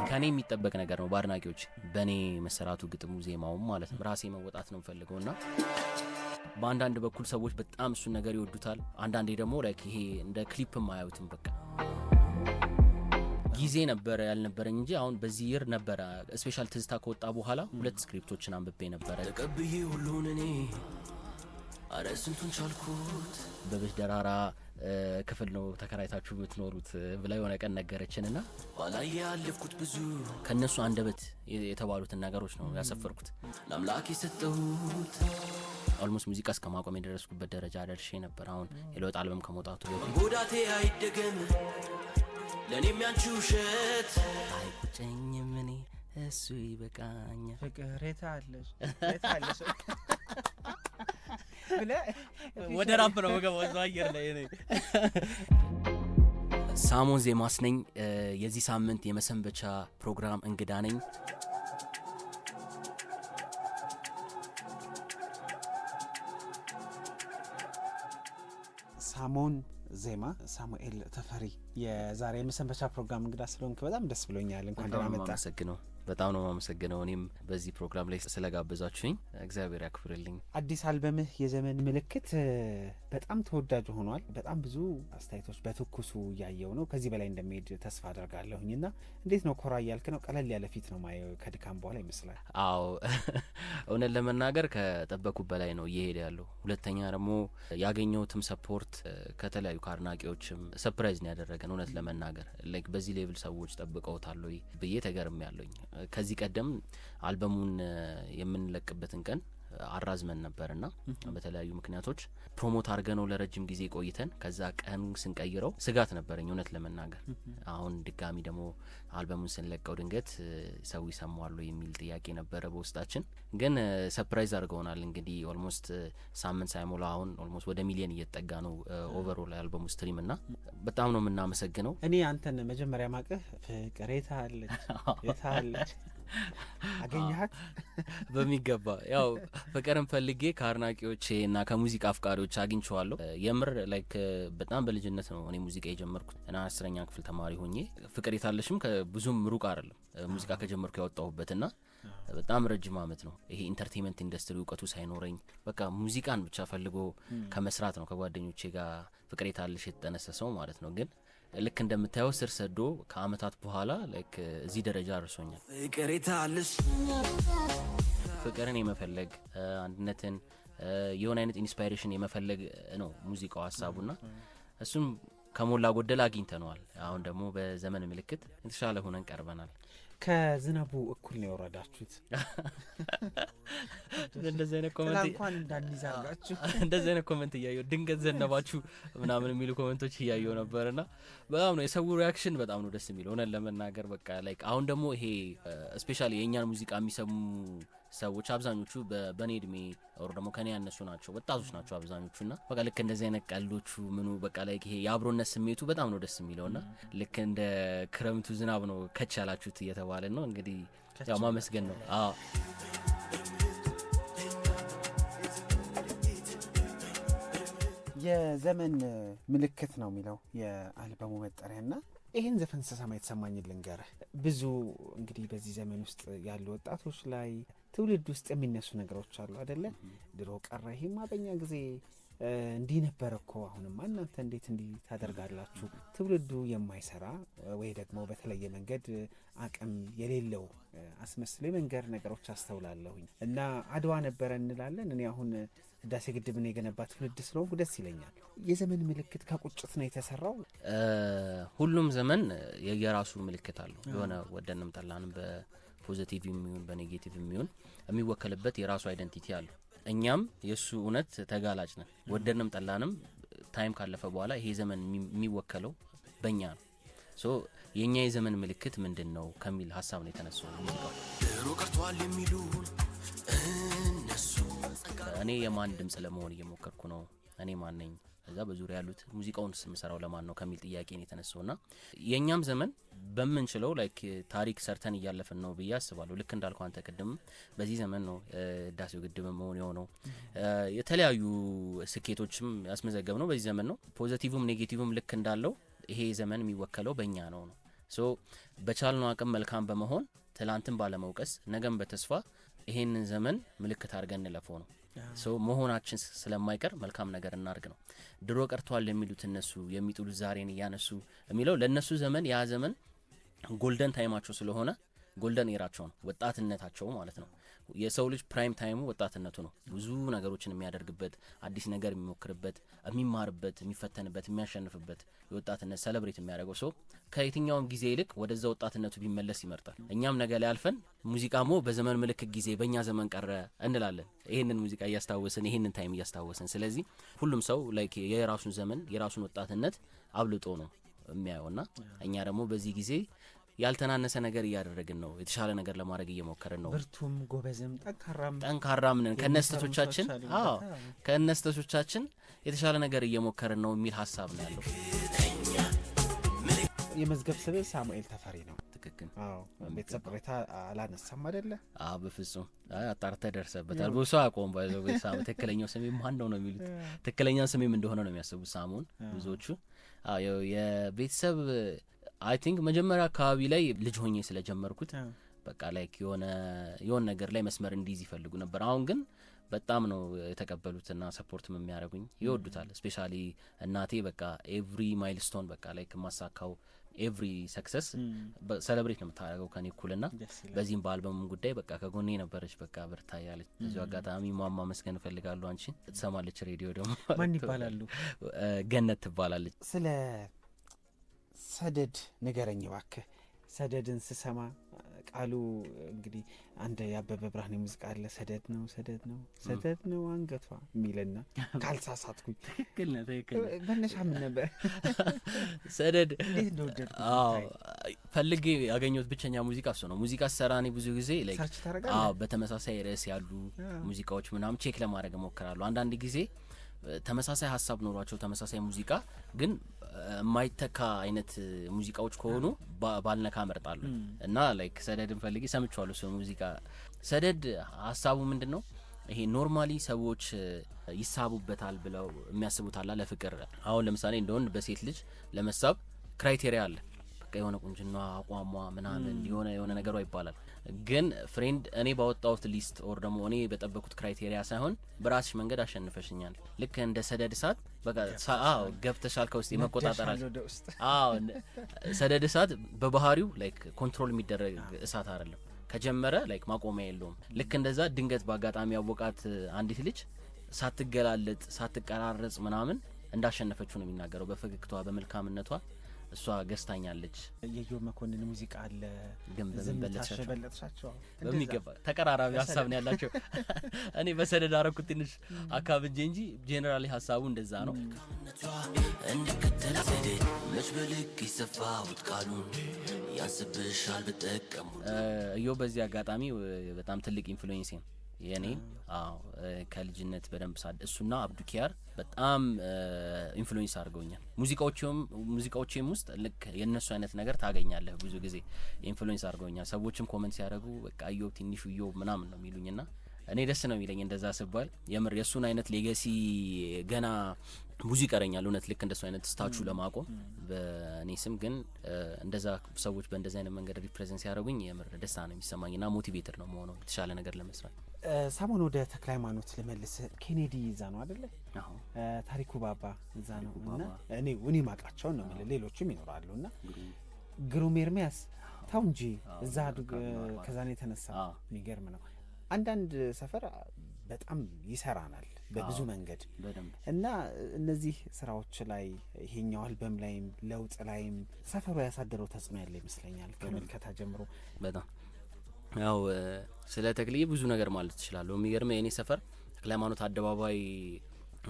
ከኔ የሚጠበቅ ነገር ነው ባድናቂዎች በኔ መሰራቱ ግጥሙ ዜማው ማለት ነው ራሴ መወጣት ነው ፈልገውና በአንዳንድ በኩል ሰዎች በጣም እሱ ነገር ይወዱታል አንዳንዴ ደግሞ ላይክ ይሄ እንደ ክሊፕ ማያዩትም በቃ ጊዜ ነበር ያልነበረኝ እንጂ አሁን በዚህ ይር ነበር ስፔሻል ትዝታ ከወጣ በኋላ ሁለት ስክሪፕቶችን አንብቤ ነበር ተቀብዬ ሁሉን እኔ አረስንቱን ቻልኩት በበሽ ደራራ ክፍል ነው ተከራይታችሁ የምትኖሩት ብላ የሆነ ቀን ነገረችንና ባላይ ያለፍኩት ብዙ ከነሱ አንደበት የተባሉትን ነገሮች ነው ያሰፈርኩት ለአምላክ የሰጠሁት ኦልሞስት ሙዚቃ እስከማቆም የደረስኩበት ደረጃ ደርሼ ነበር አሁን የለውጥ አልበም ከመውጣቱ በፊት ጎዳቴ አይደገም ለኔም ያንቺ ውሸት አይቆጨኝም እኔ እሱ ይበቃኛል ፍቅር የታለሽ ብለ ወደ ራፕ ነው ወገባው እዛው አየር ላይ ነኝ ሳሞን ዜማስ ነኝ የዚህ ሳምንት የመሰንበቻ ፕሮግራም እንግዳ ነኝ ሳሞን ዜማ ሳሙኤል ተፈሪ የዛሬ የመሰንበቻ ፕሮግራም እንግዳ ስለሆንክ በጣም ደስ ብሎኛል እንኳን ደህና መጣ በጣም ነው ማመሰግነው እኔም በዚህ ፕሮግራም ላይ ስለጋበዛችሁኝ እግዚአብሔር ያክብርልኝ አዲስ አልበምህ የዘመን ምልክት በጣም ተወዳጅ ሆኗል በጣም ብዙ አስተያየቶች በትኩሱ ያየው ነው ከዚህ በላይ እንደሚሄድ ተስፋ አደርጋለሁኝና እንዴት ነው ኮራ ያልክ ነው ቀለል ያለ ፊት ነው ማየው ከድካም በኋላ ይመስላል አዎ እውነት ለመናገር ከጠበቁ በላይ ነው እየሄደ ያለው ሁለተኛ ደግሞ ያገኘውትም ሰፖርት ከተለያዩ ካርናቂዎችም ሰርፕራይዝ ነው ያደረገን እውነት ለመናገር ላይክ በዚህ ሌቭል ሰዎች ጠብቀውታል ወይ ብዬ ተገርም ያለኝ ከዚህ ቀደም አልበሙን የምንለቅበትን ቀን አራዝመን ነበርና በተለያዩ ምክንያቶች ፕሮሞት አርገነው ለረጅም ጊዜ ቆይተን ከዛ ቀን ስንቀይረው ስጋት ነበርኝ እውነት ለመናገር አሁን ድጋሚ ደግሞ አልበሙን ስንለቀው ድንገት ሰው ይሰማዋል የሚል ጥያቄ ነበረ በውስጣችን ግን ሰርፕራይዝ አርገውናል እንግዲህ ኦልሞስት ሳምንት ሳይሞላ አሁን ኦልሞስት ወደ ሚሊዮን እየተጠጋ ነው ኦቨርኦል አልበሙ ስትሪም እና በጣም ነው የምናመሰግነው እኔ አንተን መጀመሪያ ማቀህ ፍቅር የታለች አገኘሃት በሚገባ ያው ፍቅርን ፈልጌ ካርናቂዎቼና ከሙዚቃ አፍቃሪዎች አግኝቼዋለሁ የምር ላይክ በጣም በልጅነት ነው እኔ ሙዚቃ የጀመርኩት እና 10ኛ ክፍል ተማሪ ሆኜ ፍቅር የታለሽም ከብዙም ሩቅ አይደለም ሙዚቃ ከጀመርኩ ያወጣሁበትና በጣም ረጅም አመት ነው ይሄ ኢንተርቴይንመንት ኢንደስትሪ እውቀቱ ሳይኖረኝ በቃ ሙዚቃን ብቻ ፈልጎ ከመስራት ነው ከጓደኞቼ ጋር ፍቅር የታለሽ የተጠነሰሰው ማለት ነው ግን ልክ እንደምታየው ስር ሰዶ ከአመታት በኋላ ላይክ እዚህ ደረጃ አርሶኛል ፍቅር የታለሽ ፍቅርን የመፈለግ አንድነትን የሆነ አይነት ኢንስፓይሬሽን የመፈለግ ነው ሙዚቃው ሐሳቡና እሱም ከሞላ ጎደል አግኝተነዋል አሁን ደግሞ በዘመን ምልክት የተሻለ ሆነን ቀርበናል ከዝናቡ እኩል ነው ወረዳችሁት እንደዚህ አይነት ኮሜንት እንኳን እንዳንይዛላችሁ እንደዚህ አይነት ኮሜንት ያየው ድንገት ዘነባችሁ ምናምን የሚሉ ኮሜንቶች ያየው ነበርና በጣም ነው የሰው ሪአክሽን በጣም ነው ደስ የሚለው ሆነን ለመናገር በቃ ላይክ አሁን ደግሞ ይሄ ስፔሻሊ የኛን ሙዚቃ የሚሰሙ ሰዎች አብዛኞቹ በኔ እድሜ ወር ደግሞ ከኔ ያነሱ ናቸው ወጣቶች ናቸው አብዛኞቹና በቃ ልክ እንደዚህ አይነት ቀልዶቹ ምኑ በቃ ላይክ ይሄ ያብሮነት ስሜቱ በጣም ነው ደስ የሚለውና ልክ እንደ ክረምቱ ዝናብ ነው ከቻላችሁት እየተባለ ነው እንግዲህ ያው ማመስገን ነው አዎ የዘመን ምልክት ነው የሚለው የአልበሙ መጠሪያና ይሄን ዘፈን ስሰማ የተሰማኝ ልንገርህ ብዙ እንግዲህ በዚህ ዘመን ውስጥ ያሉ ወጣቶች ላይ ትውልድ ውስጥ የሚነሱ ነገሮች አሉ አይደለ ድሮ ቀረ ይሄማ በእኛ ጊዜ እንዲህ ነበር እኮ አሁንማ እናንተ እንዴት እንዲህ ታደርጋላችሁ ትውልዱ የማይሰራ ወይ ደግሞ በተለየ መንገድ አቅም የሌለው አስመስሎ የመንገር ነገሮች አስተውላለሁኝ እና አድዋ ነበር እንላለን እኔ አሁን ህዳሴ ግድብን የገነባ ትውልድ ስለሆንኩ ደስ ይለኛል የዘመን ምልክት ከቁጭት ነው የተሰራው ሁሉም ዘመን የየራሱ ምልክት አለው የሆነ ወደንም ጠላንም በፖዚቲቭ የሚሆን በኔጌቲቭ የሚሆን የሚወከልበት የራሱ አይደንቲቲ አለው እኛም የሱ እውነት ተጋላጭ ነን ወደንም ጠላንም ታይም ካለፈ በኋላ ይሄ ዘመን የሚወከለው በእኛ ነው ሶ የኛ የዘመን ምልክት ምንድነው ከሚል ሐሳብ ነው የተነሳው ሙዚቃው ድሮ ቀርቷል የሚሉ እነሱ እኔ የማን ድምጽ ለመሆን እየሞከርኩ ነው እኔ ማን ነኝ እዛ በዙሪያ ያሉት ሙዚቃውን ስምሰራው ለማን ነው ከሚል ጥያቄ ነው የተነሳውና የኛም ዘመን በመንችለው ላይክ ታሪክ ሰርተን እያለፈን ነው ብዬ አስባለሁ ልክ እንዳልኩ አንተ ቀደም በዚህ ዘመን ነው ዳሴው ግድብ መሆን የሆነው የተለያዩ ስኬቶችም ያስመዘገብ ነው በዚህ ዘመን ነው ፖዚቲቭም ኔጌቲቭም ልክ እንዳለው ይሄ ዘመን የሚወከለው በእኛ ነው ሶ በቻልነው አቅም መልካም በመሆን ትላንትን ባለመውቀስ ነገም በተስፋ ይሄንን ዘመን ምልክት አድርገን እንለፈው ነው። ሶ መሆናችን ስለማይቀር መልካም ነገር እናርግ ነው። ድሮ ቀርቷል የሚሉት እነሱ የሚጥሉት ዛሬን እያነሱ የሚለው ለነሱ ዘመን ያ ዘመን ጎልደን ታይማቸው ስለሆነ ጎልደን ኤራቸው ነው፣ ወጣትነታቸው ማለት ነው። የሰው ልጅ ፕራይም ታይሙ ወጣትነቱ ነው። ብዙ ነገሮችን የሚያደርግበት፣ አዲስ ነገር የሚሞክርበት፣ የሚማርበት፣ የሚፈተንበት፣ የሚያሸንፍበት የወጣትነት ሰለብሬት የሚያደርገው ሰው ከየትኛውም ጊዜ ይልቅ ወደዛ ወጣትነቱ ቢመለስ ይመርጣል። እኛም ነገ ላይ አልፈን ሙዚቃሞ በዘመን ምልክት ጊዜ በእኛ ዘመን ቀረ እንላለን። ይህንን ሙዚቃ እያስታወስን ይህንን ታይም እያስታወስን፣ ስለዚህ ሁሉም ሰው ላይክ የራሱን ዘመን የራሱን ወጣትነት አብልጦ ነው የሚያየውና እኛ ደግሞ በዚህ ጊዜ ያልተናነሰ ነገር እያደረግን ነው። የተሻለ ነገር ለማድረግ እየሞከርን ነው። ብርቱም ጎበዝም ጠንካራም ነን ከነስተቶቻችን ከነስተቶቻችን የተሻለ ነገር እየሞከርን ነው የሚል ሀሳብ ነው ያለው። የመዝገብ ስም ሳሙኤል ተፈሪ ነው። ትክክል። ቤተሰብ ቅሬታ አላነሳም አይደለ? በፍጹም አጣርተህ ደርሰበታል። ብዙ ሰው አቆም ባይዘው ሳሙ ትክክለኛው ስሜ ማን ነው ነው የሚሉት። ትክክለኛው ስሜም እንደሆነ ነው የሚያስቡት ሳሙን ብዙዎቹ። የቤተሰብ አይ ቲንክ መጀመሪያ አካባቢ ላይ ልጅ ሆኜ ስለጀመርኩት በቃ ላይክ የሆነ ነገር ላይ መስመር እንዲይዝ ይፈልጉ ነበር። አሁን ግን በጣም ነው የተቀበሉትና ሰፖርትም የሚያደርጉኝ ይወዱታል። ስፔሻሊ እናቴ በቃ ኤቭሪ ማይልስቶን በቃ ላይክ ማሳካው ኤቭሪ ሰክሰስ ሰለብሬት ነው የምታደርገው ከኔ እኩልና በዚህም በአልበሙም ጉዳይ በቃ ከጎኔ ነበረች። በቃ በርታ ያለች እዚሁ አጋጣሚ ማማ መስገን እፈልጋለሁ። አንቺን ትሰማለች ሬዲዮ ደግሞ ማን ይባላሉ? ገነት ትባላለች። ስለ ሰደድ ንገረኝ እባክህ። ሰደድን ስሰማ ቃሉ እንግዲህ አንድ ያበበ ብርሃኔ ሙዚቃ አለ። ሰደድ ነው አንገቷ የሚልና ካልሳሳትኩኝ ትክክል ነው። መነሻ ምን ነበር? ሰደድ እንዴት እንደወደድኩ ፈልጌ ያገኘሁት ብቸኛ ሙዚቃ እሱ ነው። ሙዚቃ ሰራኔ ብዙ ጊዜ በተመሳሳይ ርዕስ ያሉ ሙዚቃዎች ምናምን ቼክ ለማድረግ እሞክራለሁ። አንዳንድ ጊዜ ተመሳሳይ ሀሳብ ኖሯቸው ተመሳሳይ ሙዚቃ ግን የማይተካ አይነት ሙዚቃዎች ከሆኑ ባልነካ እመርጣለሁ እና ላይክ ሰደድን ፈልጌ ሰምቼዋለሁ። እሱ ሙዚቃ ሰደድ ሀሳቡ ምንድን ነው? ይሄ ኖርማሊ ሰዎች ይሳቡበታል ብለው የሚያስቡት አላ ለፍቅር። አሁን ለምሳሌ እንደወንድ በሴት ልጅ ለመሳብ ክራይቴሪያ አለ። በቃ የሆነ ቁንጅና አቋሟ ምናምን የሆነ ነገሯ ይባላል። ግን ፍሬንድ እኔ ባወጣሁት ሊስት ኦር ደግሞ እኔ በጠበቁት ክራይቴሪያ ሳይሆን በራስሽ መንገድ አሸንፈሽኛል። ልክ እንደ ሰደድ እሳት በቃ ገብተሻል ከውስጥ የመቆጣጠራል። ሰደድ እሳት በባህሪው ላይክ ኮንትሮል የሚደረግ እሳት አይደለም። ከጀመረ ላይክ ማቆሚያ የለውም። ልክ እንደዛ ድንገት በአጋጣሚ ያወቃት አንዲት ልጅ ሳትገላለጥ ሳትቀራረጽ ምናምን እንዳሸነፈችው ነው የሚናገረው። በፈገግቷ በመልካምነቷ እሷ ገዝታኛለች። የዮ መኮንን ሙዚቃ አለ ግን በለጥሻቸው በሚገባ ተቀራራቢ ሀሳብ ነው ያላቸው። እኔ በሰደድ አረኩት ትንሽ አካብጄ እንጂ ጄኔራሊ ሀሳቡ እንደዛ ነው። እዮ በዚህ አጋጣሚ በጣም ትልቅ ኢንፍሉዌንስ ነው የኔ። ከልጅነት በደንብ እሱና አብዱኪያር በጣም ኢንፍሉዌንስ አድርገውኛል። ሙዚቃዎቼም ውስጥ ልክ የነሱ አይነት ነገር ታገኛለህ። ብዙ ጊዜ ኢንፍሉዌንስ አድርገውኛል። ሰዎችም ኮመንት ሲያደርጉ በቃ ኢዮብ ትንሹ ኢዮብ ምናምን ነው የሚሉኝና እኔ ደስ ነው የሚለኝ እንደዛ ስባል። የምር የሱን አይነት ሌጋሲ ገና ብዙ ይቀረኛል እውነት ልክ እንደሱ አይነት ስታቹ ለማቆም በእኔ ስም። ግን እንደዛ ሰዎች በእንደዛ አይነት መንገድ ሪፕሬዘንት ሲያደርጉኝ የምር ደስታ ነው የሚሰማኝና ሞቲቬትድ ነው መሆነው የተሻለ ነገር ለመስራት። ሳሙን ወደ ተክለ ሃይማኖት ልመልስ። ኬኔዲ እዛ ነው አይደለ? ታሪኩ ባባ እዛ ነው እና እኔ ማቃቸው ነው ማለት ሌሎችም ይኖራሉ እና ግሩም ኤርሚያስ ታው እንጂ እዛ ከዛ ነው የተነሳ። የሚገርም ነው። አንዳንድ ሰፈር በጣም ይሰራናል በብዙ መንገድ እና እነዚህ ስራዎች ላይ ይሄኛው አልበም ላይም ለውጥ ላይም ሰፈሩ ያሳደረው ተጽዕኖ ያለ ይመስለኛል ከመልከታ ጀምሮ። በጣም ያው ስለ ተክልዬ ብዙ ነገር ማለት ትችላለህ። የሚገርም የኔ ሰፈር ተክለ ሃይማኖት አደባባይ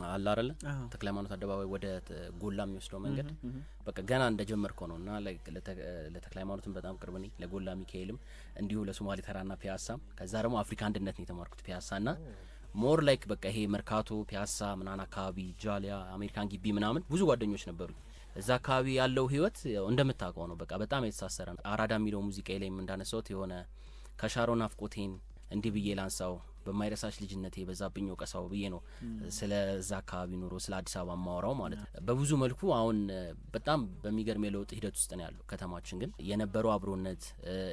አለ አይደል? ተክለ ሃይማኖት አደባባይ ወደ ጎላ የሚወስደው መንገድ በቃ ገና እንደጀመርከው ነውና ለተክለ ሃይማኖትም በጣም ቅርብ ነኝ። ለጎላ ሚካኤልም እንዲሁ ለሶማሌ ተራና ፒያሳም ከዛ ደግሞ አፍሪካ አንድነት ነው የተማርኩት ፒያሳና ሞር ላይክ በቃ ይሄ መርካቶ ፒያሳ ምናምን አካባቢ ጃሊያ አሜሪካን ግቢ ምናምን ብዙ ጓደኞች ነበሩኝ። እዛ አካባቢ ያለው ህይወት እንደምታውቀው ነው። በቃ በጣም የተሳሰረ ነው። አራዳ የሚለው ሙዚቃ ላይም እንዳነሳሁት የሆነ ከሻሮን አፍቆቴን እንዲህ ብዬ ላንሳው በማይረሳሽ ልጅነቴ በዛብኝ ወቀሳው ብዬ ነው ስለዛ አካባቢ ኑሮ ስለ አዲስ አበባ ማወራው ማለት ነው። በብዙ መልኩ አሁን በጣም በሚገርም የለውጥ ሂደት ውስጥ ነው ያለው ከተማችን። ግን የነበረው አብሮነት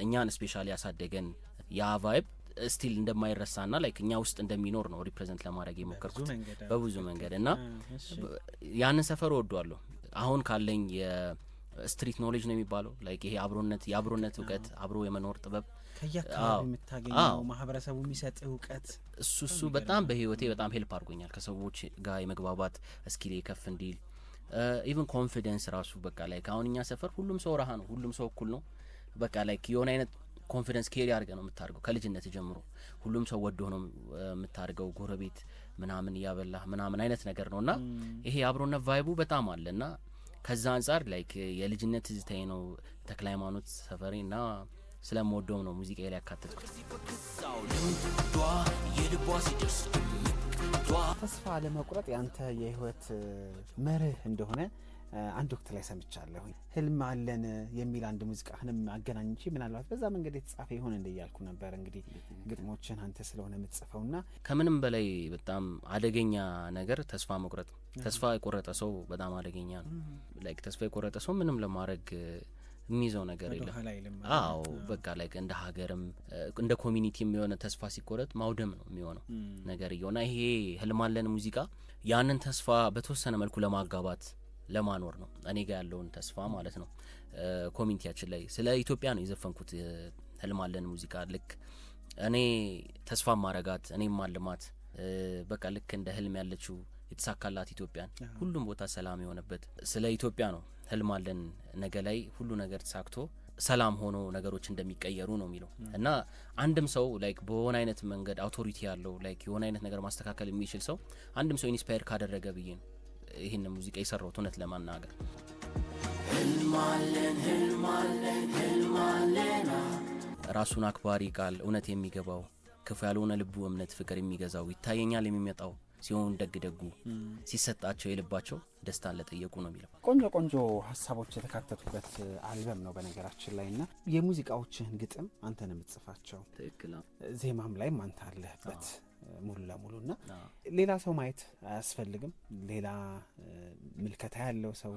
እኛን ስፔሻሊ ያሳደገን ያ ቫይብ ስቲል እንደማይረሳና ላይክ እኛ ውስጥ እንደሚኖር ነው ሪፕሬዘንት ለማድረግ የሞከርኩት በብዙ መንገድ እና ያንን ሰፈር ወዷለሁ። አሁን ካለኝ የስትሪት ኖሌጅ ነው የሚባለው ላይክ ይሄ የአብሮነት እውቀት አብሮ የመኖር ጥበብ ከያካባቢ የምታገኘው ማህበረሰቡ የሚሰጥ እውቀት እሱ በጣም በህይወቴ በጣም ሄልፕ አድርጎኛል። ከሰዎች ጋር የመግባባት እስኪሌ ከፍ እንዲል ኢቭን ኮንፊደንስ ራሱ በቃ ላይክ አሁን እኛ ሰፈር ሁሉም ሰው ረሃ ነው፣ ሁሉም ሰው እኩል ነው። በቃ ላይክ የሆነ አይነት ኮንፊደንስ ኬሪ አድርገ ነው የምታደርገው ከልጅነት ጀምሮ። ሁሉም ሰው ወዶ ነው የምታደርገው፣ ጎረቤት ምናምን እያበላ ምናምን አይነት ነገር ነውና ይሄ አብሮነት ቫይቡ በጣም አለና ከዛ አንጻር ላይክ የልጅነት ትዝታዬ ነው ተክለ ሃይማኖት ሰፈሬና ስለምወደው ነው ሙዚቃ ላይ ያካተትኩት። ተስፋ ለመቁረጥ ያንተ የህይወት መርህ እንደሆነ አንድ ወቅት ላይ ሰምቻለሁ። ህልም አለን የሚል አንድ ሙዚቃህንም አገናኝቼ ምናልባት በዛ መንገድ የተጻፈ ይሆን እንደያልኩ ነበር። እንግዲህ ግጥሞችን አንተ ስለሆነ የምትጽፈውና ከምንም በላይ በጣም አደገኛ ነገር ተስፋ መቁረጥ። ተስፋ የቆረጠ ሰው በጣም አደገኛ ነው። ላይክ ተስፋ የቆረጠ ሰው ምንም ለማድረግ የሚይዘው ነገር የለም። አዎ በቃ ላይክ እንደ ሀገርም እንደ ኮሚኒቲም የሆነ ተስፋ ሲቆረጥ ማውደም ነው የሚሆነው ነገር እየሆነ ይሄ ህልም አለን ሙዚቃ ያንን ተስፋ በተወሰነ መልኩ ለማጋባት ለማኖር ነው እኔ ጋር ያለውን ተስፋ ማለት ነው። ኮሚኒቲያችን ላይ ስለ ኢትዮጵያ ነው የዘፈንኩት ህልም አለን ሙዚቃ። ልክ እኔ ተስፋ ማረጋት እኔ ማልማት በቃ ልክ እንደ ህልም ያለችው የተሳካላት ኢትዮጵያን ሁሉም ቦታ ሰላም የሆነበት ስለ ኢትዮጵያ ነው ህልም አለን። ነገ ላይ ሁሉ ነገር ተሳክቶ ሰላም ሆኖ ነገሮች እንደሚቀየሩ ነው የሚለው እና አንድም ሰው ላይክ በሆነ አይነት መንገድ አውቶሪቲ ያለው ላይክ የሆነ አይነት ነገር ማስተካከል የሚችል ሰው አንድም ሰው ኢንስፓየር ካደረገ ብዬ ነው ይሄን ሙዚቃ የሰራሁት። እውነት ለማናገር ህልም አለን ራሱን አክባሪ ቃል እውነት የሚገባው ክፉ ያልሆነ ልቡ እምነት ፍቅር የሚገዛው ይታየኛል የሚመጣው ሲሆን ደግደጉ ሲሰጣቸው የልባቸው ደስታን ለጠየቁ ነው የሚለው። ቆንጆ ሀሳቦች የተካተቱበት አልበም ነው በነገራችን ላይ እና የሙዚቃዎችህን ግጥም አንተ ነው የምትጽፋቸው። ትክክል። ዜማም ላይም አንተ አለህበት ሙሉ ለሙሉ እና ሌላ ሰው ማየት አያስፈልግም። ሌላ ምልከታ ያለው ሰው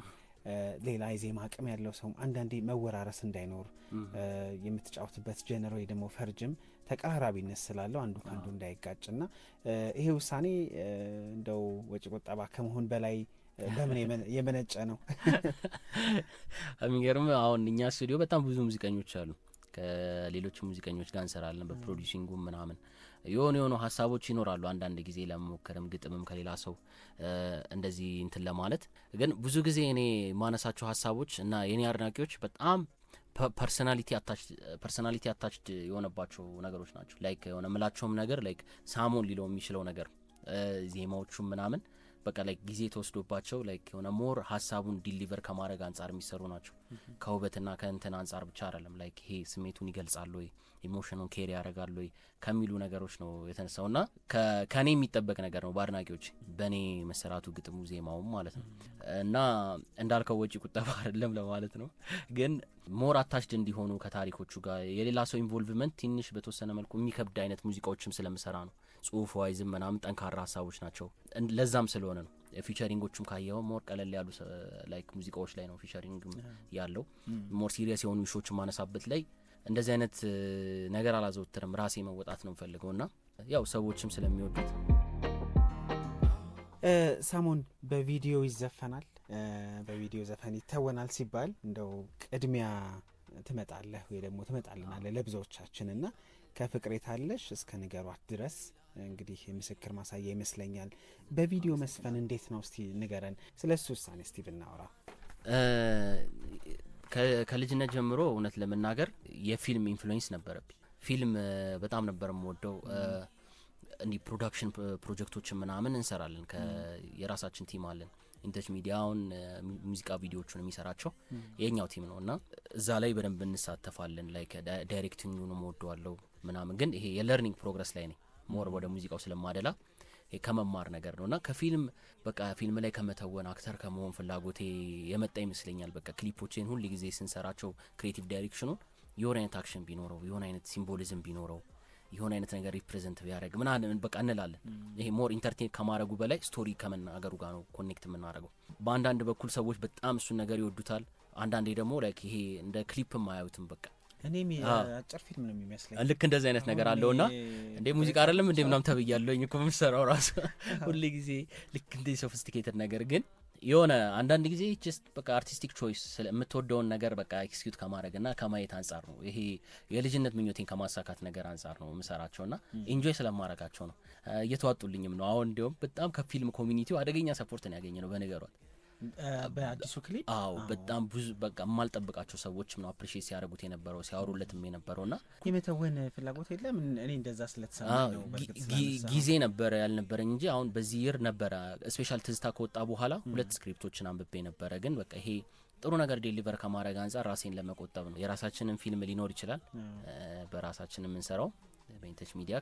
ሌላ የዜማ አቅም ያለው ሰው አንዳንዴ መወራረስ እንዳይኖር የምትጫወትበት ጀነር ወይ ደግሞ ፈርጅም ተቀራራቢነት ስላለው አንዱ ካንዱ እንዳይጋጭና ይሄ ውሳኔ እንደው ወጪ ቆጠባ ከመሆን በላይ በምን የመነጨ ነው? የሚገርም አሁን እኛ ስቱዲዮ በጣም ብዙ ሙዚቀኞች አሉ። ከሌሎች ሙዚቀኞች ጋር እንሰራለን በፕሮዲዩሲንጉ ምናምን የሆኑ ሀሳቦች ይኖራሉ አንዳንድ ጊዜ ለመሞከርም ግጥምም ከሌላ ሰው እንደዚህ እንትን ለማለት። ግን ብዙ ጊዜ እኔ ማነሳቸው ሀሳቦች እና የኔ አድናቂዎች በጣም ፐርሶናሊቲ አታችድ የሆነባቸው ነገሮች ናቸው። ላይክ የሆነ ምላቸውም ነገር ላይክ ሳሞን ሊለው የሚችለው ነገር ዜማዎቹም ምናምን በቃ ላይክ ጊዜ ተወስዶባቸው ላይክ የሆነ ሞር ሀሳቡን ዲሊቨር ከማድረግ አንጻር የሚሰሩ ናቸው። ከውበትና ከእንትን አንጻር ብቻ አይደለም። ላይክ ይሄ ስሜቱን ይገልጻሉ ወይ ኢሞሽኑን ኬሪ ያደርጋሉ ወይ ከሚሉ ነገሮች ነው የተነሳውና ከኔ የሚጠበቅ ነገር ነው በአድናቂዎች በኔ መሰራቱ ግጥሙ ዜማውም ማለት ነው። እና እንዳልከው ወጪ ቁጠባ አይደለም ለማለት ነው። ግን ሞር አታችድ እንዲሆኑ ከታሪኮቹ ጋር የሌላ ሰው ኢንቮልቭመንት ትንሽ በተወሰነ መልኩ የሚከብድ አይነት ሙዚቃዎችም ስለምሰራ ነው። ጽሁፍ ዋይዝም ምናምን ጠንካራ ሀሳቦች ናቸው። ለዛም ስለሆነ ነው ፊቸሪንጎቹም ካየው ሞር ቀለል ያሉ ላይክ ሙዚቃዎች ላይ ነው ፊቸሪንግ ያለው። ሞር ሲሪየስ የሆኑ ኢሹዎች ማነሳበት ላይ እንደዚህ አይነት ነገር አላዘወትርም። ራሴ መወጣት ነው ፈልገውና ያው ሰዎችም ስለሚወዱት። ሳሞን በቪዲዮ ይዘፈናል፣ በቪዲዮ ዘፈን ይተወናል ሲባል እንደው ቅድሚያ ትመጣለህ ወይ ደግሞ ትመጣልናለህ ለብዙዎቻችንና ከፍቅሬ ታለሽ እስከ ንገሯት ድረስ እንግዲህ የምስክር ማሳያ ይመስለኛል። በቪዲዮ መስፈን እንዴት ነው እስቲ ንገረን። ስለሱ ውሳኔ እስቲ ብናወራ። ከልጅነት ጀምሮ እውነት ለመናገር የፊልም ኢንፍሉዌንስ ነበረብኝ። ፊልም በጣም ነበር የምወደው። እንዲህ ፕሮዳክሽን ፕሮጀክቶችን ምናምን እንሰራለን። የራሳችን ቲም አለን። ኢንተች ሚዲያውን ሙዚቃ ቪዲዮዎቹን የሚሰራቸው የኛው ቲም ነውና እዛ ላይ በደንብ እንሳተፋለን። ላይክ ዳይሬክቲንጉን እወደዋለሁ ምናምን። ግን ይሄ የለርኒንግ ፕሮግረስ ላይ ነኝ ሞር ወደ ሙዚቃው ስለማደላ ከመማር ነገር ነውና ከፊልም በቃ ፊልም ላይ ከመተወን አክተር ከመሆን ፍላጎቴ የመጣ ይመስለኛል። በቃ ክሊፖቼን ሁሉ ጊዜ ስንሰራቸው ክሬቲቭ ዳይሬክሽኑን የሆነ አይነት አክሽን ቢኖረው የሆነ አይነት ሲምቦሊዝም ቢኖረው የሆነ አይነት ነገር ሪፕሬዘንት ቢያደርግ ምናምን በቃ እንላለን። ይሄ ሞር ኢንተርቴን ከማድረጉ በላይ ስቶሪ ከመናገሩ ጋር ነው ኮኔክት የምናደርገው። በአንዳንድ በኩል ሰዎች በጣም እሱን ነገር ይወዱታል፣ አንዳንዴ ደግሞ ላይክ ይሄ እንደ ክሊፕም አያዩትም። በቃ እኔም አጭር ፊልም ነው የሚመስለኝ። ልክ እንደዚህ አይነት ነገር አለውና እንዴ ሙዚቃ አይደለም እንዴ ምናምን ተብያለሁኝ እኮ የምሰራው ራሱ ሁሉ ጊዜ ልክ እንደ ሶፊስቲኬትድ ነገር ግን የሆነ አንዳንድ ጊዜ ጀስት በቃ አርቲስቲክ ቾይስ ስለምትወደውን ነገር በቃ ኤክስኪዩት ከማድረግና ከማየት አንጻር ነው። ይሄ የልጅነት ምኞቴን ከማሳካት ነገር አንጻር ነው የምሰራቸውና ኢንጆይ ስለማረጋቸው ነው። እየተዋጡልኝም ነው። አሁን እንዲያውም በጣም ከፊልም ኮሚኒቲው አደገኛ ሰፖርትን ያገኘ ነው በነገሯት በአዲሱ ክሊፕ በጣም ብዙ በቃ የማልጠብቃቸው ሰዎችም ነው አፕሪሺየት ሲያደርጉት የነበረው ሲያወሩለትም የነበረውና የመተወን ፍላጎት የለም። እኔ እንደዛ ስለተሰማኝ ነው ጊዜ ነበረ ያልነበረኝ እንጂ አሁን በዚህ ይር ነበረ ስፔሻል ትዝታ ከወጣ በኋላ 2 ስክሪፕቶችን አንብቤ ነበረ። ግን በቃ ይሄ ጥሩ ነገር ዴሊቨር ከማድረግ አንጻር ራሴን ለመቆጠብ ነው። የራሳችንን ፊልም ሊኖር ይችላል በራሳችን የምንሰራው በኢንተች ሚዲያ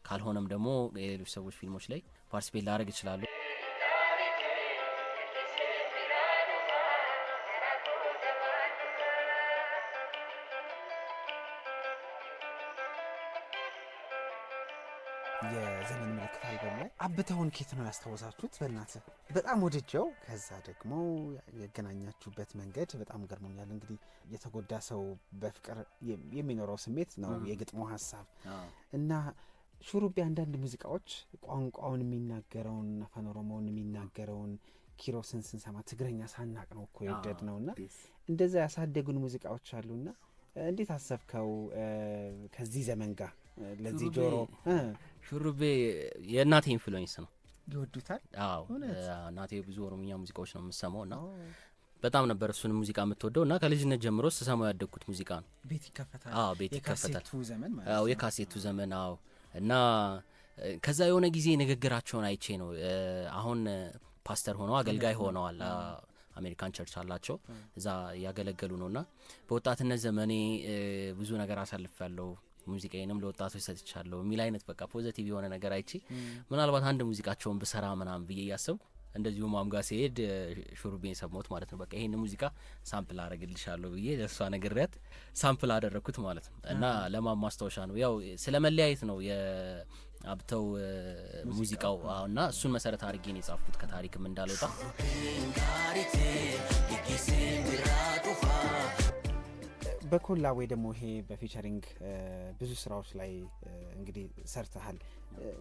ካልሆነም ደግሞ የሌሎች ሰዎች ፊልሞች ላይ ፓርቲሲፔት ላደርግ እችላለሁ። የዘመን ምልክት አልበም ላይ አብተውን ኬት ነው ያስታወሳችሁት? በእናትህ በጣም ወድጀው። ከዛ ደግሞ የገናኛችሁበት መንገድ በጣም ገርሞኛል። እንግዲህ የተጎዳ ሰው በፍቅር የሚኖረው ስሜት ነው የግጥሙ ሀሳብ እና ሹሩቤ አንዳንድ ሙዚቃዎች ቋንቋውን የሚናገረውን አፋን ኦሮሞውን የሚናገረውን ኪሮስን ስንሰማ ትግረኛ ሳናቅ ነው እኮ የወደድ ነውና እንደዛ ያሳደጉን ሙዚቃዎች አሉና እንዴት አሰብከው ከዚህ ዘመን ጋር ለዚህ ጆሮ? ሹሩቤ የእናቴ ኢንፍሉዌንስ ነው። ይወዱታል? አዎ እናቴ ብዙ ኦሮምኛ ሙዚቃዎች ነው የምትሰማውና በጣም ነበር እሱን ሙዚቃ የምትወደው እና ከልጅነት ጀምሮ ስሰማው ያደግኩት ሙዚቃ ነው። ቤት ይከፈታል? አዎ ቤት ይከፈታል። የካሴቱ ዘመን ማለት ነው። አዎ የካሴቱ ዘመን። አዎ እና ከዛ የሆነ ጊዜ ንግግራቸውን አይቼ ነው አሁን ፓስተር ሆነው አገልጋይ ሆነዋል። አሜሪካን ቸርች አላቸው እዛ ያገለገሉ ነውና በወጣትነት ዘመኔ ብዙ ነገር አሳልፌያለሁ፣ ሙዚቃዬንም ለወጣቶች ሰጥቻለሁ የሚል አይነት በቃ ፖዚቲቭ የሆነ ነገር አይቼ ምናልባት አንድ ሙዚቃቸውን ብሰራ ምናምን ብዬ እያሰብኩ እንደዚሁ ማምጋ ሲሄድ ሹሩቤን ሰማሁት ማለት ነው። በቃ ይሄን ሙዚቃ ሳምፕል አደርግልሻለሁ ብዬ ለሷ ነግሬያት ሳምፕል አደረኩት ማለት ነው። እና ለማን ማስታወሻ ነው ያው ስለ መለያየት ነው የአብተው ሙዚቃው እና እሱን መሰረት አድርጌ ነው የጻፍኩት ከታሪክም እንዳልወጣ። በኮላ ወይ ደግሞ ይሄ በፊቸሪንግ ብዙ ስራዎች ላይ እንግዲህ ሰርተሃል።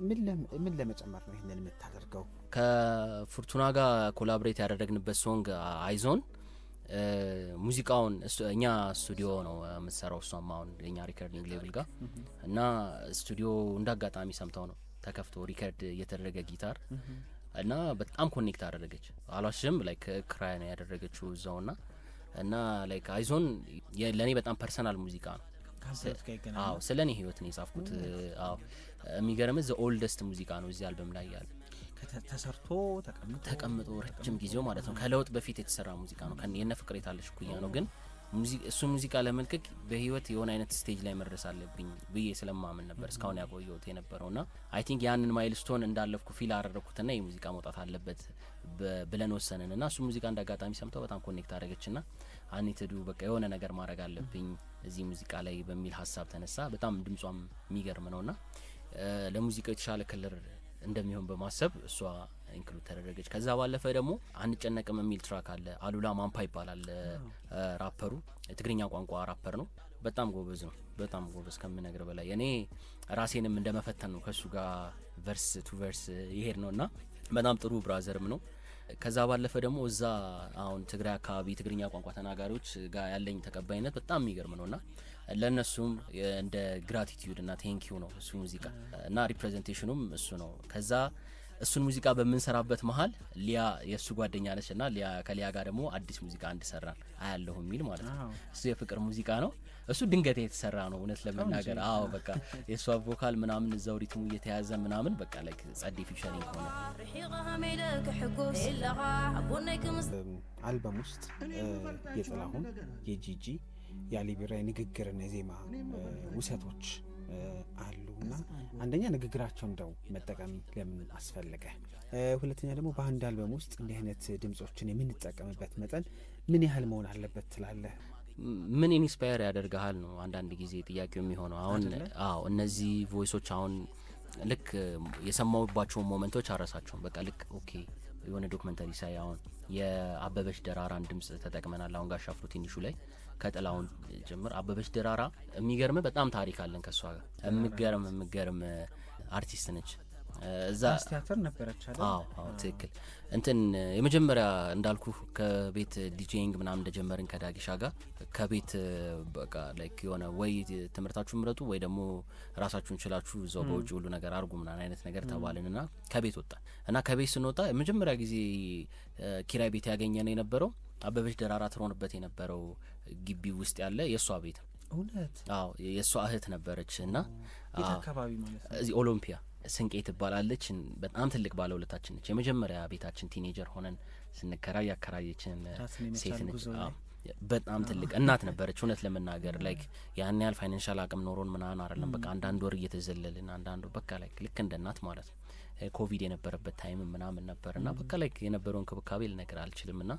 ምን ለመጨመር ነው ይሄንን የምታደርገው? ከፉርቱና ጋር ኮላቦሬት ያደረግንበት ሶንግ አይዞን ሙዚቃውን እኛ ስቱዲዮ ነው የምትሰራው እሷም አሁን የኛ ሪከርዲንግ ሌብል ጋር እና ስቱዲዮ እንዳጋጣሚ ሰምተው ነው ተከፍቶ ሪከርድ እየተደረገ ጊታር እና በጣም ኮኔክት አደረገች። አሏሽም ላይክ ክራይ ነው ያደረገችው እዛውና እና ላይክ አይዞን ለኔ በጣም ፐርሰናል ሙዚቃ ነው። አዎ ስለኔ ህይወት ነው የጻፍኩት። አዎ የሚገርም ዘ ኦልደስት ሙዚቃ ነው እዚህ አልበም ላይ ያለ ተሰርቶ ተቀምጦ ረጅም ጊዜው ማለት ነው። ከለውጥ በፊት የተሰራ ሙዚቃ ነው። የነ ፍቅር የታለሽ ኩያ ነው። ግን እሱ ሙዚቃ ለመልቀቅ በህይወት የሆነ አይነት ስቴጅ ላይ መድረስ አለብኝ ብዬ ስለማምን ነበር እስካሁን ያቆየሁት የነበረውና አይ ቲንክ ያንን ማይልስቶን እንዳለፍኩ ፊል አደረኩትና ይሄ ሙዚቃ መውጣት አለበት ብለን ወሰንንና እሱ ሙዚቃ እንዳጋጣሚ ሰምተው በጣም ኮኔክት አደረገችና አኒትዱ በቃ የሆነ ነገር ማድረግ አለብኝ እዚህ ሙዚቃ ላይ በሚል ሀሳብ ተነሳ። በጣም ድምጿም የሚገርም ነውና ለሙዚቃው የተሻለ ክልር እንደሚሆን በማሰብ እሷ ኢንክሉድ ተደረገች። ከዛ ባለፈ ደግሞ አንጨነቅም የሚል ትራክ አለ። አሉላ ማምፓ ይባላል ራፐሩ፣ የትግርኛ ቋንቋ ራፐር ነው። በጣም ጎበዝ ነው። በጣም ጎበዝ ከምነግር በላይ እኔ ራሴንም እንደመፈተን ነው ከሱ ጋር ቨርስ ቱ ቨርስ ይሄድ ነውና በጣም ጥሩ ብራዘርም ነው። ከዛ ባለፈ ደግሞ እዛ አሁን ትግራይ አካባቢ ትግርኛ ቋንቋ ተናጋሪዎች ጋር ያለኝ ተቀባይነት በጣም የሚገርም ነውና ለነሱም እንደ ግራቲቲዩድ እና ቴንኪዩ ነው እሱ ሙዚቃ እና ሪፕሬዘንቴሽኑም እሱ ነው። ከዛ እሱን ሙዚቃ በምንሰራበት መሀል ሊያ የእሱ ጓደኛ ነች እና ሊያ ከሊያ ጋር ደግሞ አዲስ ሙዚቃ እንድሰራን አያለሁ የሚል ማለት ነው። እሱ የፍቅር ሙዚቃ ነው። እሱ ድንገት የተሰራ ነው እውነት ለመናገር። አዎ በቃ የእሷ ቮካል ምናምን እዛው ሪትሙ እየተያዘ ምናምን በቃ ላይክ ጸዴ ፊቸሪንግ ሆነ። አልበም ውስጥ የጥላሁን የጂጂ የአሊቢራ የንግግርና የዜማ ውሰቶች አሉና አንደኛ ንግግራቸው እንደው መጠቀም ለምን አስፈለገ? ሁለተኛ ደግሞ በአንድ አልበም ውስጥ እንዲህ አይነት ድምጾችን የምንጠቀምበት መጠን ምን ያህል መሆን አለበት ትላለህ? ምን ኢንስፓየር ያደርጋል ነው አንዳንድ ጊዜ ጥያቄው የሚሆነው። አሁን እነዚህ ቮይሶች አሁን ልክ የሰማውባቸው ሞመንቶች አረሳቸውም። በቃ ልክ ኦኬ የሆነ ዶክመንተሪ ሳይ አሁን የአበበች ደራራን ድምጽ ተጠቅመናል። አሁን ጋሽ አፍሮ ትንሹ ላይ ከጥላውን ጀምር አበበች ደራራ የሚገርም በጣም ታሪክ አለን ከሷ ጋር። የሚገርም አርቲስት ነች። እዛ ቲያትር ነበረች አይደል? አዎ ትክክል። እንትን የመጀመሪያ እንዳልኩ ከቤት ዲጄይንግ ምናምን እንደጀመርን ከዳጊሻ ጋር ከቤት በቃ ላይክ የሆነ ወይ ትምህርታችሁን ምረጡ ወይ ደግሞ ራሳችሁን ችላችሁ እዛው በውጭ ሁሉ ነገር አርጉ ምናምን አይነት ነገር ተባልንና ከቤት ወጣ እና ከቤት ስንወጣ የመጀመሪያ ጊዜ ኪራይ ቤት ያገኘን የነበረው አበበች ደራራ ትሮንበት የነበረው ግቢ ውስጥ ያለ የሷ ቤት። እውነት? አዎ የሷ እህት ነበረች እና አካባቢ ማለት ነው እዚህ ኦሎምፒያ ስንቄ ትባላለች። በጣም ትልቅ ባለውለታችን ነች። የመጀመሪያ ቤታችን ቲኔጀር ሆነን ስንከራይ ያከራየችን ሴት ነች። በጣም ትልቅ እናት ነበረች። እውነት ለመናገር ላይክ ያን ያህል ፋይናንሻል አቅም ኖሮን ምናምን አይደለም። በቃ አንዳንድ ወር እየተዘለልን አንዳንድ በቃ ላይክ ልክ እንደ እናት ማለት ነው። ኮቪድ የነበረበት ታይም ምናምን ነበርና በቃ ላይክ የነበረውን ክብካቤ ልነገር አልችልምና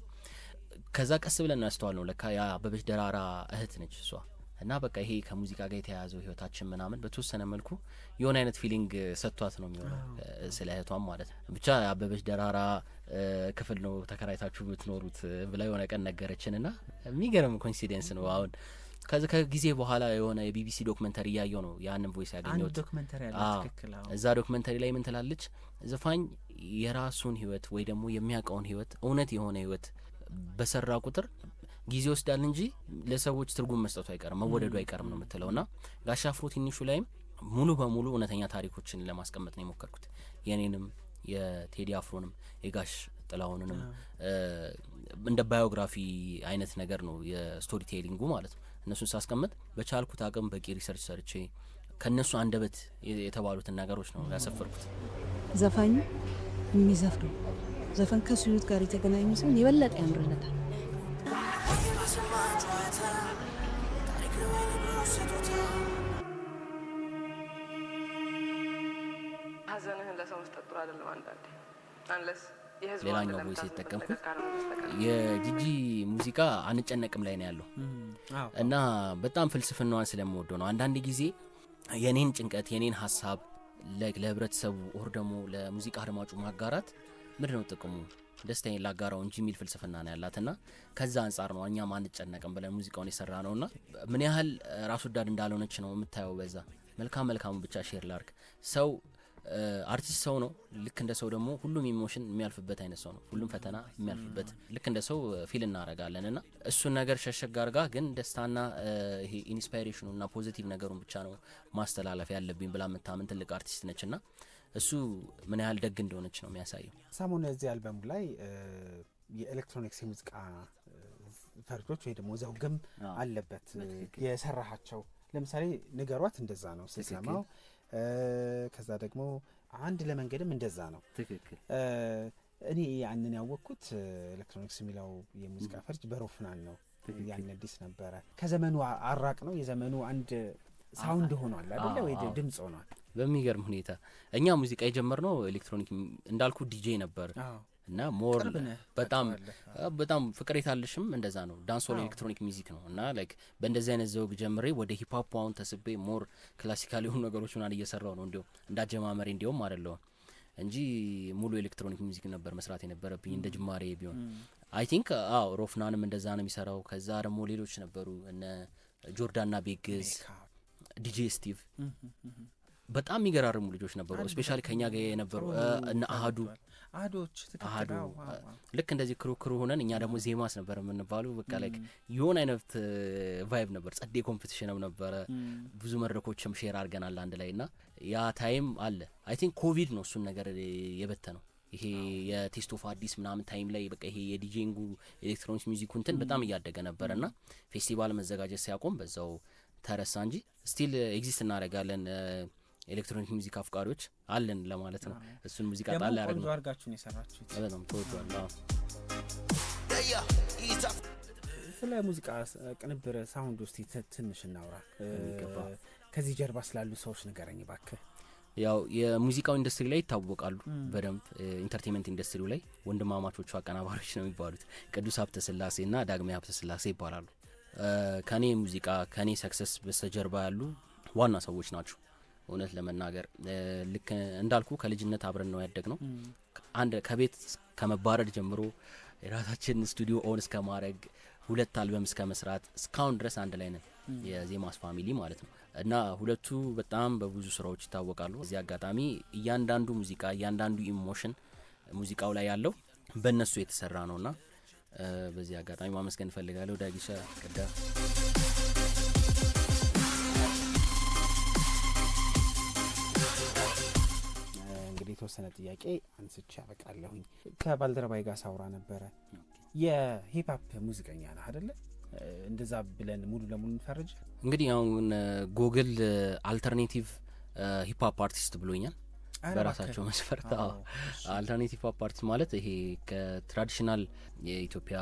ከዛ ቀስ ብለን ያስተዋል ነው ለካ ያ አበበች ደራራ እህት ነች እሷ። እና በቃ ይሄ ከሙዚቃ ጋር የተያያዘው ህይወታችን ምናምን በተወሰነ መልኩ የሆነ አይነት ፊሊንግ ሰጥቷት ነው የሚሆነው ስለ እህቷም ማለት ነው። ብቻ አበበች ደራራ ክፍል ነው ተከራይታችሁ ብትኖሩት ብላ የሆነ ቀን ነገረችን እና የሚገርም ኮኢንሲደንስ ነው። አሁን ከጊዜ በኋላ የሆነ የቢቢሲ ዶክመንተሪ እያየው ነው ያንን ቮይስ ያገኘሁት። አንድ ዶክመንተሪ አለ ትክክል። እዛ ዶክመንተሪ ላይ ምን ትላለች? ዘፋኝ የራሱን ህይወት ወይ ደግሞ የሚያውቀውን ህይወት እውነት የሆነ ህይወት በሰራ ቁጥር ጊዜ ወስዳል እንጂ ለሰዎች ትርጉም መስጠቱ አይቀርም መወደዱ አይቀርም ነው የምትለውና ጋሽ አፍሮ ትንሹ ላይም ሙሉ በሙሉ እውነተኛ ታሪኮችን ለማስቀመጥ ነው የሞከርኩት። የኔንም የቴዲ አፍሮንም የጋሽ ጥላሁንንም እንደ ባዮግራፊ አይነት ነገር ነው የስቶሪ ቴሊንጉ ማለት ነው። እነሱን ሳስቀምጥ በቻልኩት አቅም በቂ ሪሰርች ሰርቼ ከነሱ አንደበት የተባሉትን ነገሮች ነው ያሰፈርኩት። ዘፋኙ የሚዘፍነው ዘፈን ከሱ ህይወት ጋር የተገናኙ ሲሆን የበለጠ ያምርለታል። ሀዘንህን ለሰው መስጠት ጥሩ አይደለም። አንዳንዴ አንለስ የህዝብ ሌላኛው ቮይስ የተጠቀምኩት የጂጂ ሙዚቃ አንጨነቅም ላይ ነው ያለው እና በጣም ፍልስፍናዋን ስለምወደው ነው። አንዳንድ ጊዜ የኔን ጭንቀት የኔን ሀሳብ ለህብረተሰቡ ኦር ደግሞ ለሙዚቃ አድማጩ ማጋራት ምንድነው ጥቅሙ ደስታዬን ላጋራው እንጂ የሚል ፍልስፍና ነው ያላትና ከዛ አንጻር ነው እኛም አንጨነቅም ብለን ሙዚቃውን የሰራ ነውና ምን ያህል ራስ ወዳድ እንዳልሆነች ነው የምታየው። በዛ መልካም ብቻ ሼር ላርክ ሰው አርቲስት ሰው ነው። ልክ እንደ ሰው ደግሞ ሁሉም ኢሞሽን የሚያልፍበት አይነት ሰው ነው። ሁሉም ፈተና የሚያልፍበት ልክ እንደ ሰው ፊል እናረጋለንና እሱን ነገር ሸሸግ አርጋ ግን ደስታና ይሄ ኢንስፓይሬሽኑና ፖዚቲቭ ነገሩን ብቻ ነው ማስተላለፍ ያለብኝ ብላ የምታምን ትልቅ አርቲስት ነችና እሱ ምን ያህል ደግ እንደሆነች ነው የሚያሳየው። ሰሞኑን እዚህ አልበሙ ላይ የኤሌክትሮኒክስ የሙዚቃ ፈርጆች ወይ ደግሞ ዘውግም አለበት የሰራሃቸው። ለምሳሌ ንገሯት እንደዛ ነው ስሰማው። ከዛ ደግሞ አንድ ለመንገድም እንደዛ ነው። ትክክል። እኔ ያንን ያወቅኩት ኤሌክትሮኒክስ የሚለው የሙዚቃ ፈርጅ በሮፍናን ነው። ያን አዲስ ነበረ። ከዘመኑ አራቅ ነው የዘመኑ አንድ ሳውንድ ሆኗል አይደለ ወይ ድምጽ ሆኗል። በሚገርም ሁኔታ እኛ ሙዚቃ የጀመርነው ኤሌክትሮኒክ እንዳልኩ ዲጄ ነበር እና ሞር በጣም ፍቅር የታለሽም እንደዛ ነው። ዳንስሆል ኤሌክትሮኒክ ሚውዚክ ነው እና ላይክ በእንደዚህ አይነት ዘውግ ጀምሬ ወደ ሂፕ ሆፕ አሁን ተስቤ ሞር ክላሲካል የሆኑ ነገሮች ምናምን እየሰራው ነው። እንዲያው እንዳጀማመሬ እንዲያውም አይደለም እንጂ ሙሉ ኤሌክትሮኒክ ሚውዚክ ነበር መስራት የነበረብኝ እንደ ጅማሬ ቢሆን። አይ ቲንክ ሮፍናንም እንደዛ ነው የሚሰራው። ከዛ ደግሞ ሌሎች ነበሩ እነ ጆርዳንና ቤግዝ ዲጄ ስቲቭ በጣም የሚገራርሙ ልጆች ነበሩ። ስፔሻሊ ከኛ ጋር የነበሩ እነ አህዶች ልክ እንደዚህ ክሩክሩ ሆነን እኛ ደግሞ ዜማስ ነበር የምንባሉ። በቃ ላይክ የሆነ አይነት ቫይብ ነበር። ጸዴ ኮምፒቲሽንም ነበረ። ብዙ መድረኮችም ሼር አድርገናል አንድ ላይ እና ያ ታይም አለ። አይ ቲንክ ኮቪድ ነው እሱን ነገር የበተነው። ይሄ የቴስት ኦፍ አዲስ ምናምን ታይም ላይ በቃ ይሄ የዲጄንጉ ኤሌክትሮኒክስ ሚውዚኩ እንትን በጣም እያደገ ነበርና ፌስቲቫል መዘጋጀት ሲያቆም በዛው ተረሳ እንጂ ስቲል ኤግዚስት እናደርጋለን። ኤሌክትሮኒክ ሙዚቃ አፍቃሪዎች አለን ለማለት ነው። እሱን ሙዚቃ ጣል ያደርግ ነው አርጋችሁ ነው የሰራችሁት። በጣም ተወዷል። ስለ ሙዚቃ ቅንብር ሳውንድ ውስጥ ትንሽ እናውራ። ከዚህ ጀርባ ስላሉ ሰዎች ንገረኝ እባክህ። ያው የሙዚቃው ኢንዱስትሪ ላይ ይታወቃሉ በደንብ። ኢንተርቴይንመንት ኢንዱስትሪው ላይ ወንድማማቾቹ አቀናባሪዎች ነው የሚባሉት። ቅዱስ ሀብተ ስላሴና ዳግማዊ ሀብተ ስላሴ ይባላሉ ከኔ ሙዚቃ ከኔ ሰክሰስ በስተጀርባ ያሉ ዋና ሰዎች ናቸው። እውነት ለመናገር ልክ እንዳልኩ ከልጅነት አብረን ነው ያደግነው። አንድ ከቤት ከመባረድ ጀምሮ የራሳችን ስቱዲዮ ኦን እስከ ማድረግ 2 አልበም እስከ መስራት እስካሁን ድረስ አንድ ላይ ነን፣ የዜማስ ፋሚሊ ማለት ነው። እና ሁለቱ በጣም በብዙ ስራዎች ይታወቃሉ። እዚህ አጋጣሚ እያንዳንዱ ሙዚቃ እያንዳንዱ ኢሞሽን ሙዚቃው ላይ ያለው በእነሱ የተሰራ ነውና በዚህ አጋጣሚ ማመስገን እፈልጋለሁ። ዳጊሻ ከዳ እንግዲህ የተወሰነ ጥያቄ አንስቼ ያበቃለሁኝ። ከባልደረባይ ጋር ሳውራ ነበረ። የሂፕሆፕ ሙዚቀኛ ነህ አይደለ? እንደዛ ብለን ሙሉ ለሙሉ እንፈርጅ? እንግዲህ አሁን ጉግል አልተርኔቲቭ ሂፕሆፕ አርቲስት ብሎኛል በራሳቸው መስፈርት። አልተርኔቲቭ ሂፕሆፕ አርቲስት ማለት ይሄ ከትራዲሽናል የኢትዮጵያ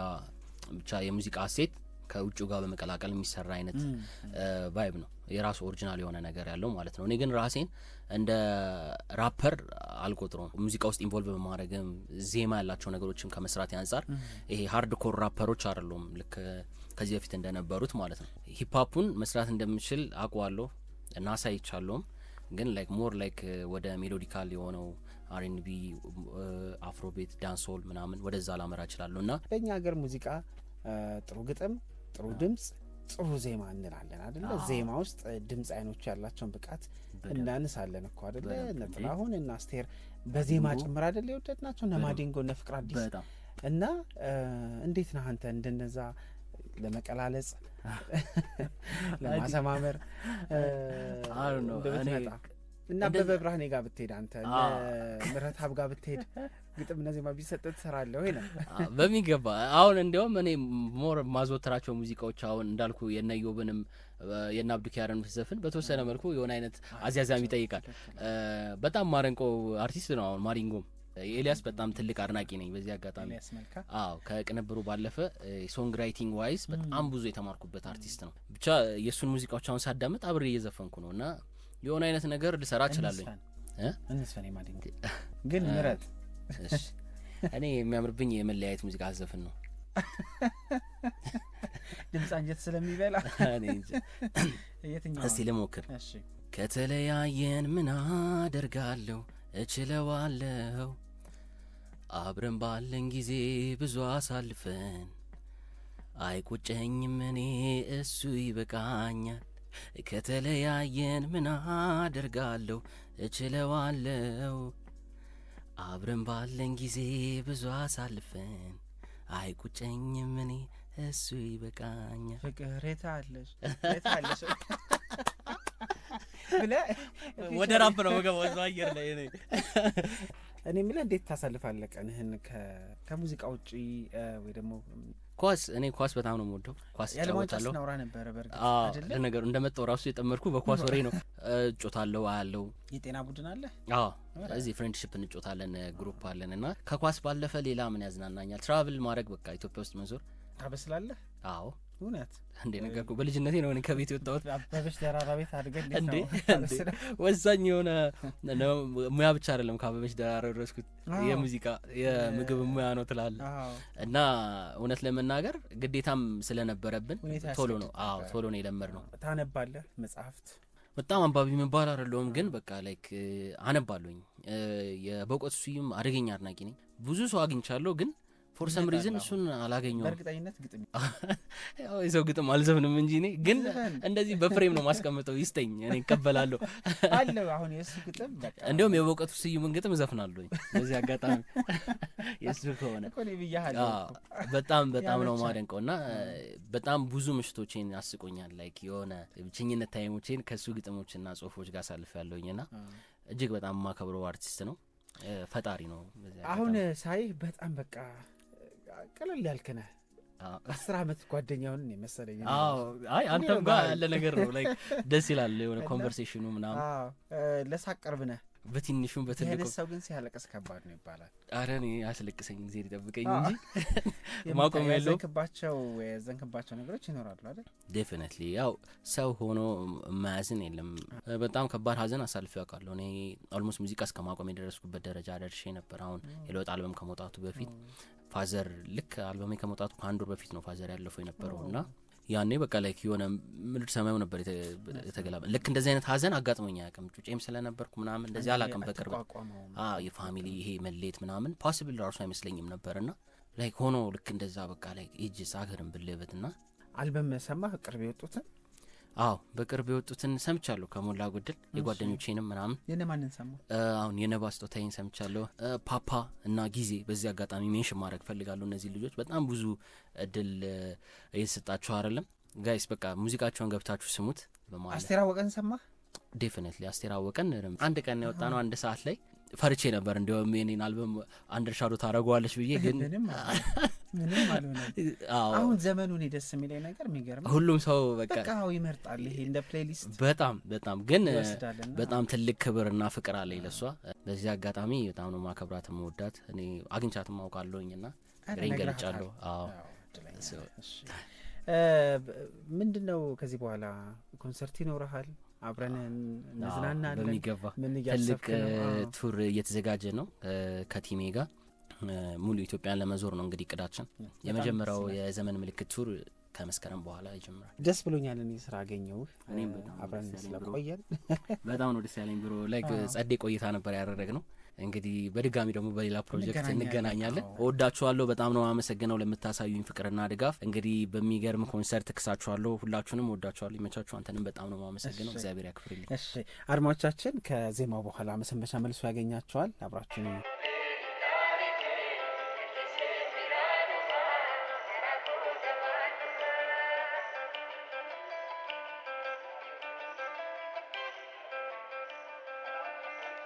ብቻ የሙዚቃ ሴት ከውጭው ጋር በመቀላቀል የሚሰራ አይነት ቫይብ ነው። የራሱ ኦሪጂናል የሆነ ነገር ያለው ማለት ነው። እኔ ግን ራሴን እንደ ራፐር አልቆጥረውም። ሙዚቃ ውስጥ ኢንቮልቭ በማድረግም ዜማ ያላቸው ነገሮችም ከመስራት አንጻር ይሄ ሃርድ ኮር ራፐሮች አይደሉም፣ ልክ ከዚህ በፊት እንደነበሩት ማለት ነው። ሂፕሆፑን መስራት እንደምችል አውቀዋለሁ እና አሳይቻለሁም። ግን ላይክ ሞር ላይክ ወደ ሜሎዲካል የሆነው አርኤንቢ፣ አፍሮቤት፣ ዳንስሆል ምናምን ወደዛ ላመራ እችላለሁ። እና በእኛ ሀገር ሙዚቃ ጥሩ ግጥም፣ ጥሩ ድምጽ፣ ጥሩ ዜማ እንላለን አይደለ? ዜማ ውስጥ ድምጽ አይኖች ያላቸውን ብቃት እናንሳለን እኮ አይደለ? እነ ጥላሁን እና አስቴር በዜማ ጭምር አይደለ የወደድናቸው፣ እነ ማዲንጎ እነ ፍቅር አዲስ እና እንዴት ነህ አንተ እንደነዛ ለመቀላለጽ ለማሰማመር እንደምትመጣ እና በብርሃኔ ጋር ብትሄድ አንተ ምረታብ ጋር ብትሄድ ግጥም እና ዜማ ቢሰጥ ትሰራለህ ወይ ነው? በሚገባ አሁን እንዲያውም እኔ ሞር ማዘወትራቸው ሙዚቃዎች አሁን እንዳልኩ የነዮብንም የና አብዱኪያርን ዘፈን በተወሰነ መልኩ የሆነ አይነት አዚያዛም ይጠይቃል። በጣም ማረንቆ አርቲስት ነው። አሁን ማሪንጎም ኤልያስ በጣም ትልቅ አድናቂ ነኝ በዚህ አጋጣሚ። አዎ ከቅንብሩ ባለፈ ሶንግ ራይቲንግ ዋይዝ በጣም ብዙ የተማርኩበት አርቲስት ነው። ብቻ የሱን ሙዚቃዎች አሁን ሳዳምጥ አብሬ እየዘፈንኩ ነውና የሆነ አይነት ነገር ልሰራ እችላለሁ። እንስፈን ማዲንጎ ግን ምረጥ። እሺ እኔ የሚያምርብኝ የመለያየት ሙዚቃ አዘፍን ነው። ድምጽ አንጀት ስለሚበላ እኔ እንጂ የትኛው እስቲ ልሞክር። እሺ ከተለያየን ምን አደርጋለሁ እችለዋለሁ፣ አብረን ባለን ጊዜ ብዙ አሳልፈን አይቆጨኝም እኔ እሱ ይበቃኛል። ከተለያየን ምን አደርጋለሁ እችለዋለሁ፣ አብረን ባለን ጊዜ ብዙ አሳልፈን አይቆጨኝም እኔ እሱ ይበቃኛል። ፍቅር የታለሽ የታለሽ ብለህ ወደ ራፕ ነው መገባው እዛው አየር ላይ እኔ የምልህ እንዴት ታሳልፋለህ ቀንህን ከሙዚቃ ውጪ ወይ ደግሞ ኳስ? እኔ ኳስ በጣም ነው የምወደው። ኳስ እጫወታለሁ። ያለማውጣት ነበር በርግጥ አይደለ? ለነገሩ እንደመጣው ራሱ የጠመርኩ በኳስ ወሬ ነው። እጮታለሁ አያለው። የጤና ቡድን አለ? አዎ እዚህ ፍሬንድሺፕ እንጮታለን፣ ግሩፕ አለን። እና ከኳስ ባለፈ ሌላ ምን ያዝናናኛል? ትራቭል ማድረግ፣ በቃ ኢትዮጵያ ውስጥ መዞር። ታበስላለህ? አዎ እውነት እንዴ ነገርኩ። በልጅነቴ ነው እኔ ከቤት የወጣሁት። አበበሽ ደራራ ቤት አድርገን እንዴ ወዛኝ የሆነ ሙያ ብቻ አይደለም ከአበበሽ ደራራ ድረስኩት። የሙዚቃ የምግብ ሙያ ነው ትላለህ። እና እውነት ለመናገር ግዴታም ስለነበረብን ቶሎ ነው ቶሎ ነው የለመድነው። ታነባለህ መጽሐፍት? በጣም አንባቢ መባል አይደለሁም፣ ግን በቃ ላይክ አነባለሁኝ። የበእውቀቱ ስዩም አደገኛ አድናቂ ነኝ። ብዙ ሰው አግኝቻለሁ፣ ግን ፎር ሰም ሪዝን እሱን አላገኘውም። በእርግጠኝነት ግጥም ያው የሰው ግጥም አልዘፍንም እንጂ እኔ ግን እንደዚህ በፍሬም ነው ማስቀምጠው። ይስጠኝ እኔ እቀበላለሁ አለ። አሁን የሱ ግጥም በቃ እንዲያውም የበእውቀቱ ስዩምን ግጥም እዘፍናለሁ በዚህ አጋጣሚ የሱ ከሆነ እኮ ነው ብያለሁ። በጣም ነው ማደንቀውና በጣም ብዙ ምሽቶቼን አስቆኛል። ላይክ የሆነ ብቸኝነት ታይሞቼን ከሱ ግጥሞችና ጽሁፎች ጋር አሳልፌያለሁኝና እጅግ በጣም ማከብረው አርቲስት ነው። ፈጣሪ ነው። አሁን ሳይ በጣም በቃ ቀለል ያልከነህ 10 አመት ጓደኛውን መሰለኝ። አይ አንተም ጋር ያለ ነገር ነው። ላይክ ደስ ይላል የሆነ ኮንቨርሴሽኑ ምናምን። ለሳቅ ቅርብ ነህ በትንሹም በትልቁ። ይሄ ሰው ግን ሲያለቅስ ከባድ ነው ይባላል። አረ እኔ አስለቅሰኝ ጊዜ ሊጠብቀኝ እንጂ ማቆም ያለው የዘንክባቸው ነገሮች ይኖራሉ አይደል? ዴፊኒትሊ ያው ሰው ሆኖ ማያዝን የለም። በጣም ከባድ ሀዘን አሳልፌ ያውቃለሁ። እኔ ኦልሞስት ሙዚቃ እስከ ማቆም የደረስኩበት ደረጃ ደርሼ ነበር። አሁን የለውጥ አልበም ከመውጣቱ በፊት ፋዘር ልክ አልበሜ ከመውጣቱ ከአንድ ወር በፊት ነው ፋዘር ያለፈው የነበረው እና ያኔ በቃ ላይክ የሆነ ምድር ሰማዩ ነበር የተገላበ ልክ እንደዚህ አይነት ሀዘን አጋጥሞኛ ያቀም ጩጬም ስለነበርኩ ምናምን እንደዚህ አላቀም በቅርብ የፋሚሊ ይሄ መሌት ምናምን ፖሲብል ራሱ አይመስለኝም ነበርና ላይክ ሆኖ ልክ እንደዛ በቃ ላይክ እጅስ አገርም ብለበትና አልበም ሰማህ ቅርብ የወጡትን አዎ በቅርብ የወጡትን ሰምቻለሁ ከሞላ ጎደል የጓደኞቼንም ምናምን የነማንን ሰማ አሁን የነባስቶታይን ሰምቻለሁ ፓፓ እና ጊዜ በዚህ አጋጣሚ ሜንሽን ማድረግ ፈልጋለሁ እነዚህ ልጆች በጣም ብዙ እድል እየተሰጣቸው አይደለም ጋይስ በቃ ሙዚቃቸውን ገብታችሁ ስሙት በማለት አስቴር አወቀን ሰማ ዴፊኒትሊ አስቴር አወቀን አንድ ቀን ያወጣ ነው አንድ ሰዓት ላይ ፈርቼ ነበር እንደውም የኔን አልበም አንደርሻዶ ታረጋዋለች ብዬ ግን ምንም አልሆነ አሁን ዘመኑን ደስ የሚለኝ ነገር የሚገርም ሁሉም ሰው በቃ ይመርጣል ይሄ እንደ ፕሌሊስት በጣም ግን በጣም ትልቅ ክብርና ፍቅር አለኝ ለሷ በዚህ አጋጣሚ በጣም ነው ማከብራት መወዳት እኔ አግኝቻትም አውቃለሁኝና ገልጫለሁ አዎ ምንድነው ከዚህ በኋላ ኮንሰርት ይኖርሃል አብረን እንዝናናለን በሚገባ ትልቅ ቱር እየተዘጋጀ ነው ከቲሜ ጋር ሙሉ ኢትዮጵያን ለመዞር ነው እንግዲህ ቅዳችን የመጀመሪያው የዘመን ምልክት ቱር ከመስከረም በኋላ ይጀምራል ደስ ብሎኛል እኔ ስራ አገኘው እኔም አብረን ስለቆየን በጣም ነው ደስ ያለኝ ብሮ ላይክ ጸዴ ቆይታ ነበር ያደረግነው እንግዲህ በድጋሚ ደግሞ በሌላ ፕሮጀክት እንገናኛለን ወዳችኋለሁ በጣም ነው አመሰግነው ለምታሳዩኝ ፍቅርና ድጋፍ እንግዲህ በሚገርም ኮንሰርት ክሳችኋለሁ ሁላችሁንም ወዳችኋለሁ ይመቻችሁ አንተንም በጣም ነው አመሰግነው እግዚአብሔር ያክብርልኝ እሺ አድማጮቻችን ከዜማው በኋላ መሰንበቻ መልሶ ያገኛችኋል አብራችሁን